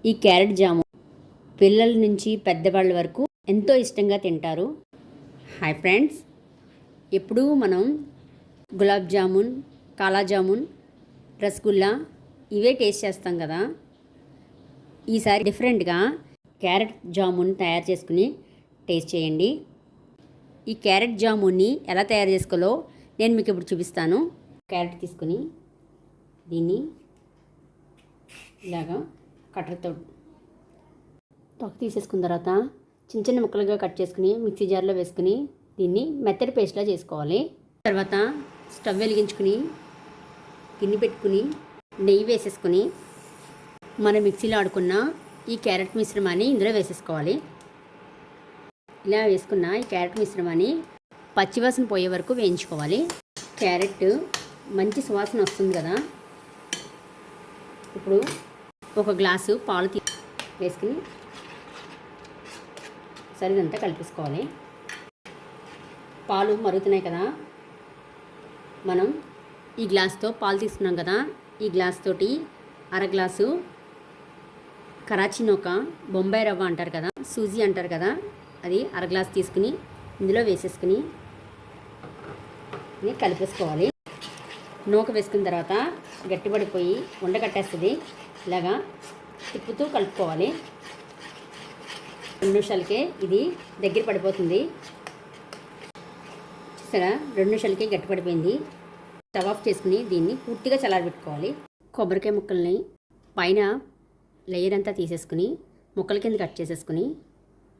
ఈ క్యారెట్ జాము పిల్లల నుంచి పెద్దవాళ్ళ వరకు ఎంతో ఇష్టంగా తింటారు. హాయ్ ఫ్రెండ్స్, ఎప్పుడూ మనం గులాబ్ జామున్, కాలా జామున్, రసగుల్లా ఇవే టేస్ట్ చేస్తాం కదా. ఈసారి డిఫరెంట్గా క్యారెట్ జామున్ తయారు చేసుకుని టేస్ట్ చేయండి. ఈ క్యారెట్ జామున్ని ఎలా తయారు చేసుకోవాలో నేను మీకు ఇప్పుడు చూపిస్తాను. క్యారెట్ తీసుకుని దీన్ని ఇలాగా కట్టర్తో తొక్క తీసేసుకున్న తర్వాత చిన్న చిన్న ముక్కలుగా కట్ చేసుకుని మిక్సీ జార్లో వేసుకుని దీన్ని మెత్తటి పేస్ట్లా చేసుకోవాలి. తర్వాత స్టవ్ వెలిగించుకుని గిన్నె పెట్టుకుని నెయ్యి వేసేసుకుని మనం మిక్సీలో ఆడుకున్న ఈ క్యారెట్ మిశ్రమాన్ని ఇందులో వేసేసుకోవాలి. ఇలా వేసుకున్న ఈ క్యారెట్ మిశ్రమాన్ని పచ్చివాసన పోయే వరకు వేయించుకోవాలి. క్యారెట్ మంచి సువాసన వస్తుంది కదా. ఇప్పుడు ఒక గ్లాసు పాలు వేసుకుని సరిదంతా కలిపేసుకోవాలి. పాలు మరుగుతున్నాయి కదా, మనం ఈ గ్లాస్తో పాలు తీసుకున్నాం కదా, ఈ గ్లాస్ తోటి అర గ్లాసు కరాచీ నూక, బొంబాయి రవ్వ అంటారు కదా, సూజీ అంటారు కదా, అది అర గ్లాస్ తీసుకుని ఇందులో వేసేసుకుని కలిపేసుకోవాలి. నూక వేసుకున్న తర్వాత గట్టిపడిపోయి ఉండకట్టేస్తుంది. ఇలాగా తిప్పుతూ కలుపుకోవాలి. 2 నిమిషాలకే ఇది దగ్గర పడిపోతుంది. చూసారా, 2 నిమిషాలకే గట్టిపడిపోయింది. స్టవ్ ఆఫ్ చేసుకుని దీన్ని పూర్తిగా చల్లారబెట్టుకోవాలి. కొబ్బరికాయ ముక్కల్ని పైన లేయర్ అంతా తీసేసుకుని ముక్కల కింద కట్ చేసేసుకుని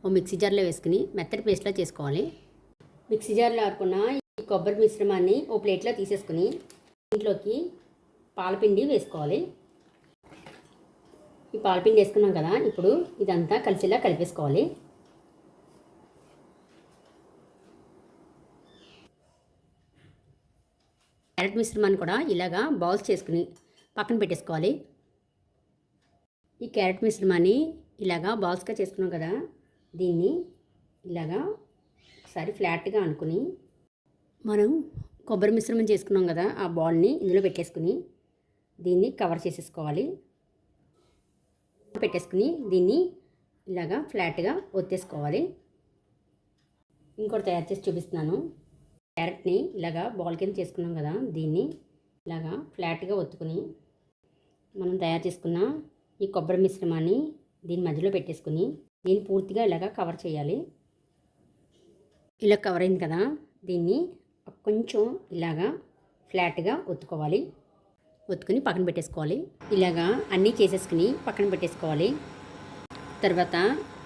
ఓ మిక్సీ జార్లో వేసుకుని మెత్తటి పేస్ట్లా చేసుకోవాలి. మిక్సీ జార్లో ఆడుకున్న ఈ కొబ్బరి మిశ్రమాన్ని ఓ ప్లేట్లో తీసేసుకుని దీంట్లోకి పాలపిండి వేసుకోవాలి. ఈ పాలపిండి వేసుకున్నాం కదా, ఇప్పుడు ఇదంతా కలిసిలా కలిపేసుకోవాలి. క్యారెట్ మిశ్రమాన్ని కూడా ఇలాగా బౌల్స్ చేసుకుని పక్కన పెట్టేసుకోవాలి. ఈ క్యారెట్ మిశ్రమాన్ని ఇలాగా బాల్స్గా చేసుకున్నాం కదా, దీన్ని ఇలాగా ఒకసారి ఫ్లాట్గా అనుకుని మనం కొబ్బరి మిశ్రమం చేసుకున్నాం కదా, ఆ బాల్ని ఇందులో పెట్టేసుకుని దీన్ని కవర్ చేసేసుకోవాలి. పెట్టేసుకుని దీన్ని ఇలాగా ఫ్లాట్గా ఒత్తేసుకోవాలి. ఇంకోటి తయారు చేసి చూపిస్తున్నాను. క్యారెట్ని ఇలాగా బాల్ కింద చేసుకున్నాం కదా, దీన్ని ఇలాగా ఫ్లాట్గా ఒత్తుకుని మనం తయారు చేసుకున్న ఈ కొబ్బరి మిశ్రమాన్ని దీని మధ్యలో పెట్టేసుకుని దీన్ని పూర్తిగా ఇలాగా కవర్ చేయాలి. ఇలా కవర్ అయింది కదా, దీన్ని కొంచెం ఇలాగా ఫ్లాట్గా ఒత్తుకోవాలి. ఒత్తుకుని పక్కన పెట్టేసుకోవాలి. ఇలాగా అన్నీ చేసేసుకుని పక్కన పెట్టేసుకోవాలి. తర్వాత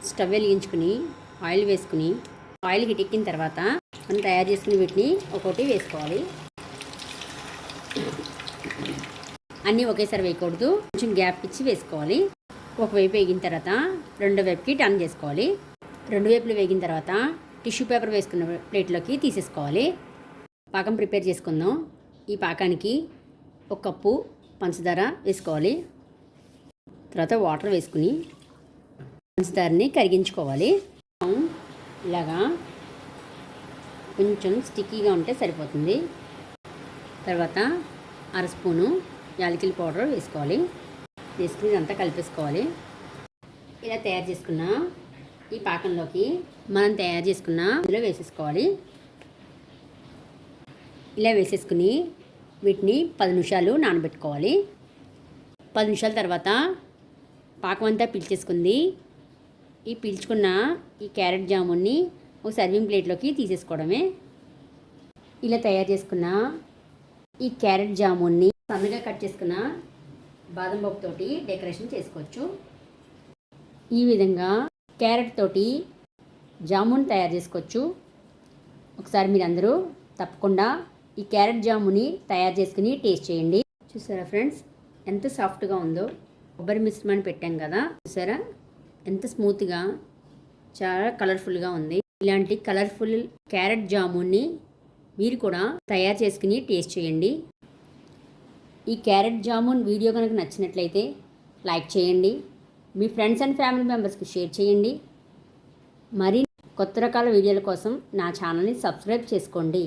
స్టవ్ వెలిగించుకుని ఆయిల్ వేసుకుని ఆయిల్ హీట్ ఎక్కిన తర్వాత మనం తయారు చేసుకుని వీటిని ఒక్కొక్కటి వేసుకోవాలి. అన్నీ ఒకేసారి వేయకూడదు, కొంచెం గ్యాప్ ఇచ్చి వేసుకోవాలి. ఒకవైపు వేగిన తర్వాత రెండో వైపుకి టర్న్ చేసుకోవాలి. 2 వైపులు వేగిన తర్వాత టిష్యూ పేపర్ వేసుకున్న ప్లేట్లోకి తీసేసుకోవాలి. పాకం ప్రిపేర్ చేసుకుందాం. ఈ పాకానికి 1 కప్పు పంచదార వేసుకోవాలి. తర్వాత వాటర్ వేసుకుని పంచదారని కరిగించుకోవాలి. ఇలాగా కొంచెం స్టిక్కీగా ఉంటే సరిపోతుంది. తర్వాత 1/2 స్పూను యాలకుల పౌడర్ వేసుకోవాలి. వేసుకుని ఇదంతా కలిపేసుకోవాలి. ఇలా తయారు చేసుకున్న ఈ పాకంలోకి మనం తయారు చేసుకున్న ఇందులో వేసేసుకోవాలి. ఇలా వేసేసుకుని వీటిని 10 నిమిషాలు నానబెట్టుకోవాలి. 10 నిమిషాల తర్వాత పాకం అంతా పీల్చేసుకుంది. ఈ పీల్చుకున్న ఈ క్యారెట్ జామున్ని ఒక సర్వింగ్ ప్లేట్లోకి తీసేసుకోవడమే. ఇలా తయారు చేసుకున్న ఈ క్యారెట్ జామున్ని సన్నగా కట్ చేసుకున్న బాదం పప్పు తోటి డెకరేషన్ చేసుకోవచ్చు. ఈ విధంగా క్యారెట్ తోటి జామున్ తయారు చేసుకోవచ్చు. ఒకసారి మీరు అందరూ తప్పకుండా ఈ క్యారెట్ జాముని తయారు చేసుకుని టేస్ట్ చేయండి. చూసారా ఫ్రెండ్స్, ఎంత సాఫ్ట్గా ఉందో. కొబ్బరి మిశ్రమాన్ని పెట్టాం కదా, చూసారా ఎంత స్మూత్గా, చాలా కలర్ఫుల్గా ఉంది. ఇలాంటి కలర్ఫుల్ క్యారెట్ జామున్ని మీరు కూడా తయారు చేసుకుని టేస్ట్ చేయండి. ఈ క్యారెట్ జామున్ వీడియో కనుక నచ్చినట్లయితే లైక్ చేయండి. మీ ఫ్రెండ్స్ అండ్ ఫ్యామిలీ మెంబర్స్కి షేర్ చేయండి. మరి కొత్త రకాల వీడియోల కోసం నా ఛానల్ని సబ్స్క్రైబ్ చేసుకోండి.